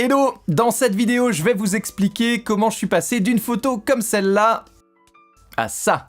Hello! Dans cette vidéo, je vais vous expliquer comment je suis passé d'une photo comme celle-là à ça.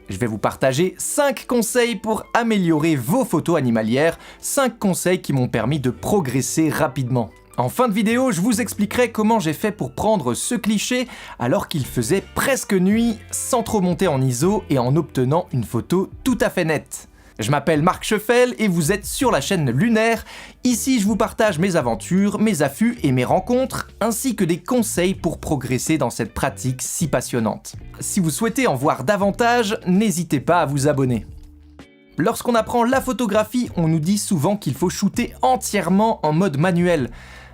Je vais vous partager 5 conseils pour améliorer vos photos animalières, 5 conseils qui m'ont permis de progresser rapidement. En fin de vidéo, je vous expliquerai comment j'ai fait pour prendre ce cliché alors qu'il faisait presque nuit, sans trop monter en ISO et en obtenant une photo tout à fait nette. Je m'appelle Marc Scheffel et vous êtes sur la chaîne Lunaire. Ici, je vous partage mes aventures, mes affûts et mes rencontres, ainsi que des conseils pour progresser dans cette pratique si passionnante. Si vous souhaitez en voir davantage, n'hésitez pas à vous abonner. Lorsqu'on apprend la photographie, on nous dit souvent qu'il faut shooter entièrement en mode manuel.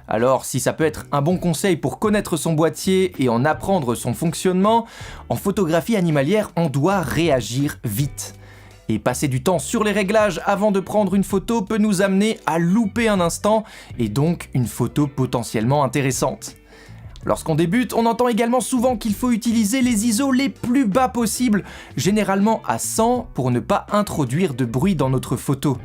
Alors, si ça peut être un bon conseil pour connaître son boîtier et en apprendre son fonctionnement, en photographie animalière, on doit réagir vite. Et passer du temps sur les réglages avant de prendre une photo peut nous amener à louper un instant et donc une photo potentiellement intéressante. Lorsqu'on débute, on entend également souvent qu'il faut utiliser les ISO les plus bas possibles, généralement à 100 pour ne pas introduire de bruit dans notre photo.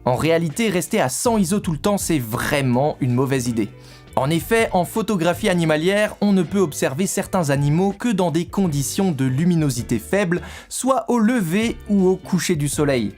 En réalité, rester à 100 ISO tout le temps, c'est vraiment une mauvaise idée. En effet, en photographie animalière, on ne peut observer certains animaux que dans des conditions de luminosité faible, soit au lever ou au coucher du soleil.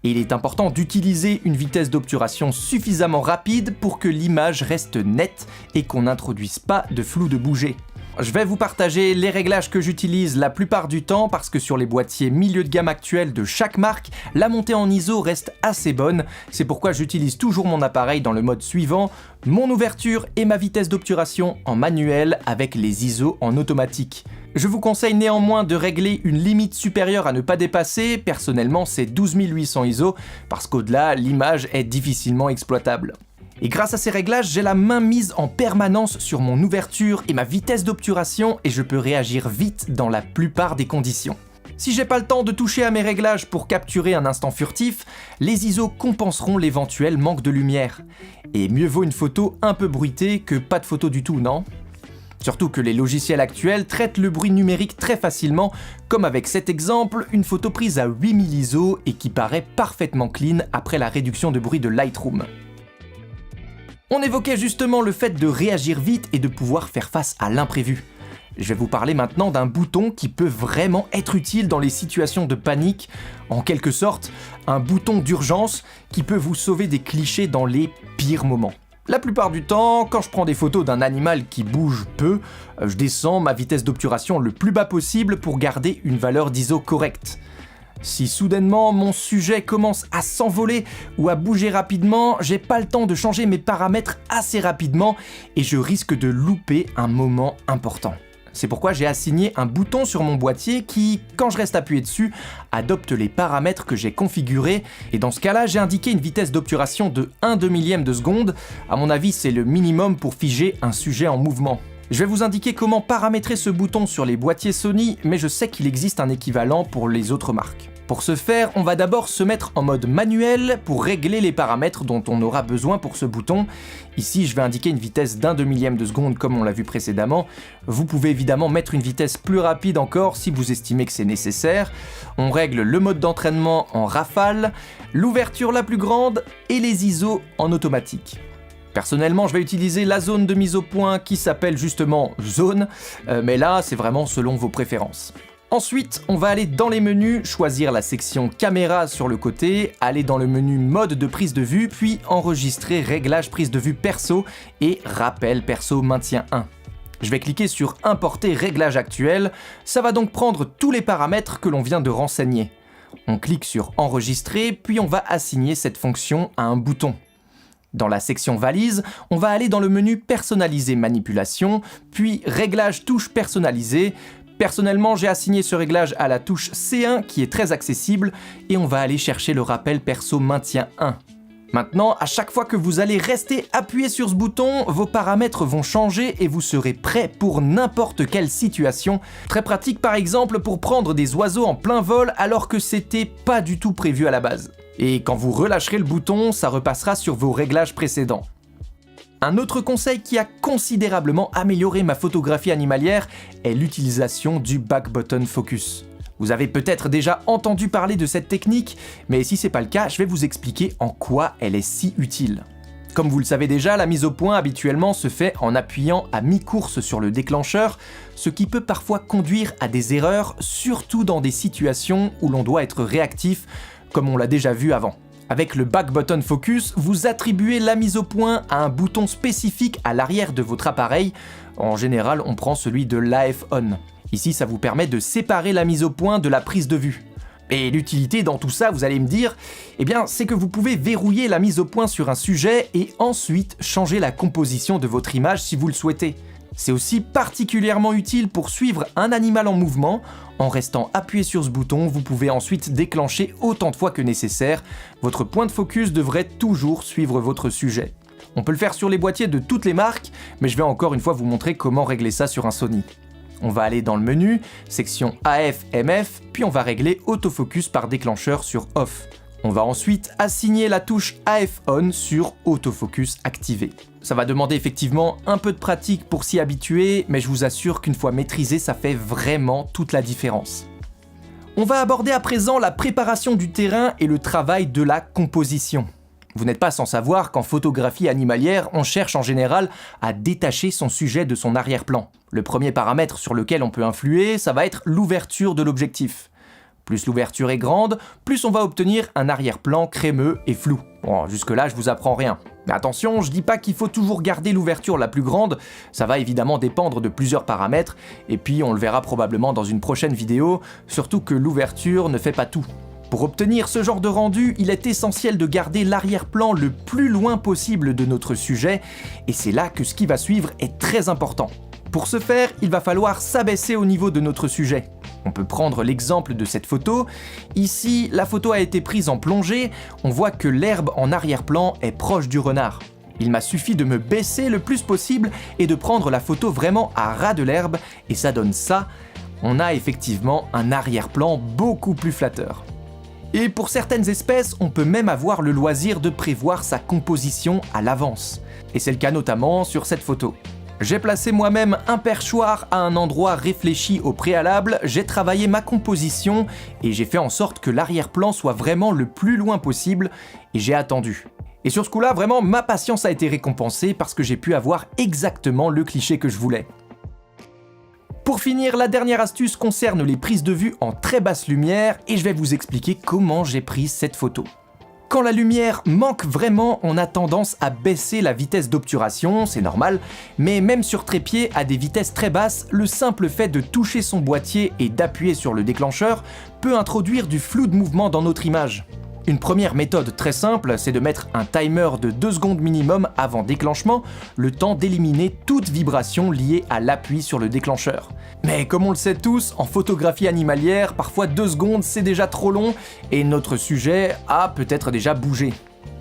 Et il est important d'utiliser une vitesse d'obturation suffisamment rapide pour que l'image reste nette et qu'on n'introduise pas de flou de bouger. Je vais vous partager les réglages que j'utilise la plupart du temps parce que sur les boîtiers milieu de gamme actuels de chaque marque, la montée en ISO reste assez bonne. C'est pourquoi j'utilise toujours mon appareil dans le mode suivant, mon ouverture et ma vitesse d'obturation en manuel avec les ISO en automatique. Je vous conseille néanmoins de régler une limite supérieure à ne pas dépasser, personnellement c'est 12 800 ISO parce qu'au-delà, l'image est difficilement exploitable. Et grâce à ces réglages, j'ai la main mise en permanence sur mon ouverture et ma vitesse d'obturation et je peux réagir vite dans la plupart des conditions. Si j'ai pas le temps de toucher à mes réglages pour capturer un instant furtif, les ISO compenseront l'éventuel manque de lumière. Et mieux vaut une photo un peu bruitée que pas de photo du tout, non ? Surtout que les logiciels actuels traitent le bruit numérique très facilement, comme avec cet exemple, une photo prise à 8000 ISO et qui paraît parfaitement clean après la réduction de bruit de Lightroom. On évoquait justement le fait de réagir vite et de pouvoir faire face à l'imprévu. Je vais vous parler maintenant d'un bouton qui peut vraiment être utile dans les situations de panique, en quelque sorte un bouton d'urgence qui peut vous sauver des clichés dans les pires moments. La plupart du temps, quand je prends des photos d'un animal qui bouge peu, je descends ma vitesse d'obturation le plus bas possible pour garder une valeur d'ISO correcte. Si soudainement mon sujet commence à s'envoler ou à bouger rapidement, j'ai pas le temps de changer mes paramètres assez rapidement et je risque de louper un moment important. C'est pourquoi j'ai assigné un bouton sur mon boîtier qui, quand je reste appuyé dessus, adopte les paramètres que j'ai configurés et dans ce cas-là, j'ai indiqué une vitesse d'obturation de 1/2 millième de seconde. À mon avis, c'est le minimum pour figer un sujet en mouvement. Je vais vous indiquer comment paramétrer ce bouton sur les boîtiers Sony, mais je sais qu'il existe un équivalent pour les autres marques. Pour ce faire, on va d'abord se mettre en mode manuel pour régler les paramètres dont on aura besoin pour ce bouton. Ici, je vais indiquer une vitesse d'1/2 millième de seconde comme on l'a vu précédemment. Vous pouvez évidemment mettre une vitesse plus rapide encore si vous estimez que c'est nécessaire. On règle le mode d'entraînement en rafale, l'ouverture la plus grande et les ISO en automatique. Personnellement, je vais utiliser la zone de mise au point qui s'appelle justement zone, mais là, c'est vraiment selon vos préférences. Ensuite, on va aller dans les menus, choisir la section caméra sur le côté, aller dans le menu mode de prise de vue, puis enregistrer réglage prise de vue perso et rappel perso maintien 1. Je vais cliquer sur importer réglage actuel, ça va donc prendre tous les paramètres que l'on vient de renseigner. On clique sur enregistrer, puis on va assigner cette fonction à un bouton. Dans la section valise, on va aller dans le menu personnaliser manipulation, puis réglage touche personnalisée. Personnellement, j'ai assigné ce réglage à la touche C1 qui est très accessible et on va aller chercher le rappel perso maintien 1. Maintenant, à chaque fois que vous allez rester appuyé sur ce bouton, vos paramètres vont changer et vous serez prêt pour n'importe quelle situation. Très pratique par exemple pour prendre des oiseaux en plein vol alors que c'était pas du tout prévu à la base. Et quand vous relâcherez le bouton, ça repassera sur vos réglages précédents. Un autre conseil qui a considérablement amélioré ma photographie animalière est l'utilisation du back button focus. Vous avez peut-être déjà entendu parler de cette technique, mais si c'est pas le cas, je vais vous expliquer en quoi elle est si utile. Comme vous le savez déjà, la mise au point habituellement se fait en appuyant à mi-course sur le déclencheur, ce qui peut parfois conduire à des erreurs, surtout dans des situations où l'on doit être réactif, comme on l'a déjà vu avant. Avec le Back Button Focus, vous attribuez la mise au point à un bouton spécifique à l'arrière de votre appareil. En général, on prend celui de l'AF On. Ici, ça vous permet de séparer la mise au point de la prise de vue. Et l'utilité dans tout ça, vous allez me dire, eh bien, c'est que vous pouvez verrouiller la mise au point sur un sujet et ensuite changer la composition de votre image si vous le souhaitez. C'est aussi particulièrement utile pour suivre un animal en mouvement. En restant appuyé sur ce bouton, vous pouvez ensuite déclencher autant de fois que nécessaire. Votre point de focus devrait toujours suivre votre sujet. On peut le faire sur les boîtiers de toutes les marques, mais je vais encore une fois vous montrer comment régler ça sur un Sony. On va aller dans le menu, section AF/MF, puis on va régler autofocus par déclencheur sur Off. On va ensuite assigner la touche AF On sur autofocus activé. Ça va demander effectivement un peu de pratique pour s'y habituer, mais je vous assure qu'une fois maîtrisé, ça fait vraiment toute la différence. On va aborder à présent la préparation du terrain et le travail de la composition. Vous n'êtes pas sans savoir qu'en photographie animalière, on cherche en général à détacher son sujet de son arrière-plan. Le premier paramètre sur lequel on peut influer, ça va être l'ouverture de l'objectif. Plus l'ouverture est grande, plus on va obtenir un arrière-plan crémeux et flou. Bon, jusque-là, je vous apprends rien. Mais attention, je dis pas qu'il faut toujours garder l'ouverture la plus grande, ça va évidemment dépendre de plusieurs paramètres, et puis on le verra probablement dans une prochaine vidéo, surtout que l'ouverture ne fait pas tout. Pour obtenir ce genre de rendu, il est essentiel de garder l'arrière-plan le plus loin possible de notre sujet, et c'est là que ce qui va suivre est très important. Pour ce faire, il va falloir s'abaisser au niveau de notre sujet. On peut prendre l'exemple de cette photo. Ici, la photo a été prise en plongée, on voit que l'herbe en arrière-plan est proche du renard. Il m'a suffi de me baisser le plus possible et de prendre la photo vraiment à ras de l'herbe, et ça donne ça. On a effectivement un arrière-plan beaucoup plus flatteur. Et pour certaines espèces, on peut même avoir le loisir de prévoir sa composition à l'avance. Et c'est le cas notamment sur cette photo. J'ai placé moi-même un perchoir à un endroit réfléchi au préalable, j'ai travaillé ma composition et j'ai fait en sorte que l'arrière-plan soit vraiment le plus loin possible et j'ai attendu. Et sur ce coup-là, vraiment, ma patience a été récompensée parce que j'ai pu avoir exactement le cliché que je voulais. Pour finir, la dernière astuce concerne les prises de vue en très basse lumière et je vais vous expliquer comment j'ai pris cette photo. Quand la lumière manque vraiment, on a tendance à baisser la vitesse d'obturation, c'est normal, mais même sur trépied à des vitesses très basses, le simple fait de toucher son boîtier et d'appuyer sur le déclencheur peut introduire du flou de mouvement dans notre image. Une première méthode très simple, c'est de mettre un timer de 2 secondes minimum avant déclenchement, le temps d'éliminer toute vibration liée à l'appui sur le déclencheur. Mais comme on le sait tous, en photographie animalière, parfois 2 secondes c'est déjà trop long et notre sujet a peut-être déjà bougé.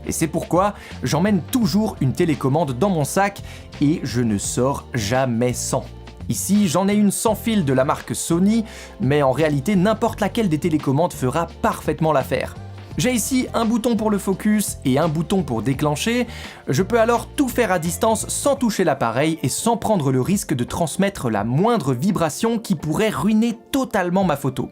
Et c'est pourquoi j'emmène toujours une télécommande dans mon sac et je ne sors jamais sans. Ici, j'en ai une sans fil de la marque Sony, mais en réalité n'importe laquelle des télécommandes fera parfaitement l'affaire. J'ai ici un bouton pour le focus et un bouton pour déclencher. Je peux alors tout faire à distance sans toucher l'appareil et sans prendre le risque de transmettre la moindre vibration qui pourrait ruiner totalement ma photo.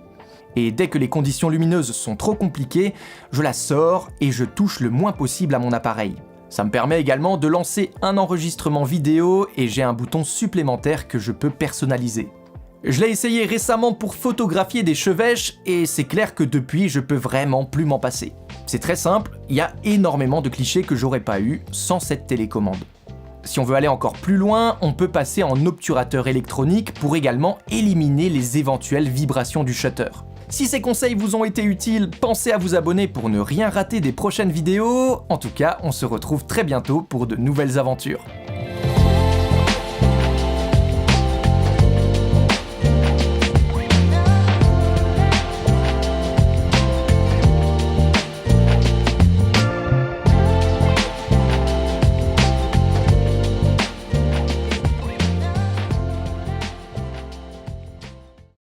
Et dès que les conditions lumineuses sont trop compliquées, je la sors et je touche le moins possible à mon appareil. Ça me permet également de lancer un enregistrement vidéo et j'ai un bouton supplémentaire que je peux personnaliser. Je l'ai essayé récemment pour photographier des chevêches et c'est clair que depuis je peux vraiment plus m'en passer. C'est très simple, il y a énormément de clichés que j'aurais pas eu sans cette télécommande. Si on veut aller encore plus loin, on peut passer en obturateur électronique pour également éliminer les éventuelles vibrations du shutter. Si ces conseils vous ont été utiles, pensez à vous abonner pour ne rien rater des prochaines vidéos. En tout cas, on se retrouve très bientôt pour de nouvelles aventures.